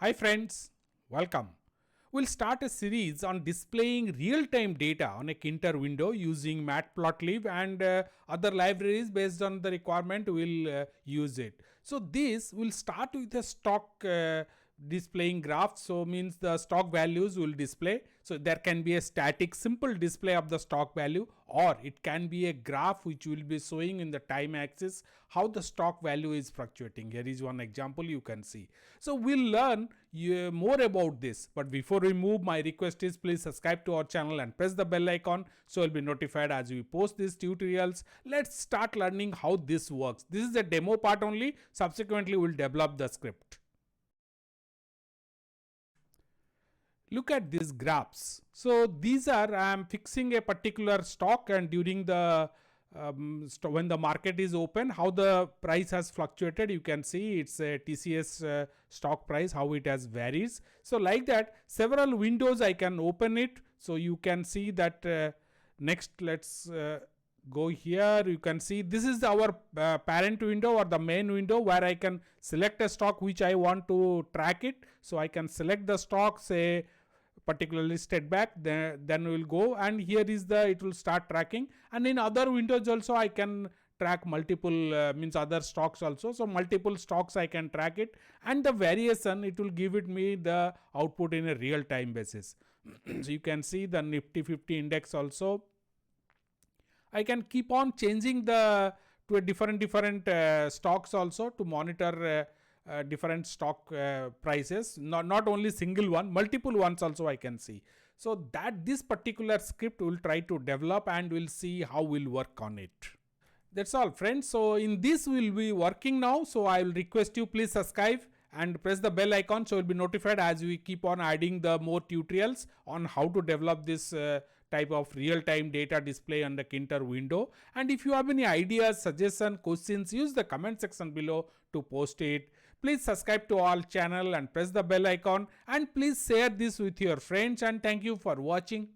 Hi friends, welcome. We'll start a series on displaying real-time data on a Tkinter window using Matplotlib and other libraries. Based on the requirement we'll use it. So this will start with a stock displaying graph, so means the stock values will display. So there can be a static simple display of the stock value, or it can be a graph which will be showing in the time axis how the stock value is fluctuating. Here is one example you can see. So we'll learn more about this, but before we move, my request is please subscribe to our channel and press the bell icon so you'll be notified as we post these tutorials. Let's start learning how this works. This is a demo part only, subsequently we'll develop the script. Look at these graphs. So these are, I am fixing a particular stock, and during the when the market is open, how the price has fluctuated. You can see it's a TCS stock price, how it has varies. So like that, several windows I can open it. So you can see that next let's go here. You can see this is our parent window or the main window where I can select a stock which I want to track it. So I can select the stock, say particularly state back, then we will go, and here is the it will start tracking. And in other windows also I can track multiple means other stocks also. So multiple stocks I can track it, and the variation it will give it me the output in a real time basis. So you can see the Nifty 50 index also. I can keep on changing the to a different stocks also to monitor different stock prices, not only single one, multiple ones also I can see. So that this particular script will try to develop, and we'll see how we'll work on it. That's all friends. So in this we'll be working now. So I will request you please subscribe and press the bell icon so you'll be notified as we keep on adding the more tutorials on how to develop this type of real-time data display on the Tkinter window. And if you have any ideas, suggestions, questions, use the comment section below to post it. Please subscribe to our channel and press the bell icon, and please share this with your friends, and thank you for watching.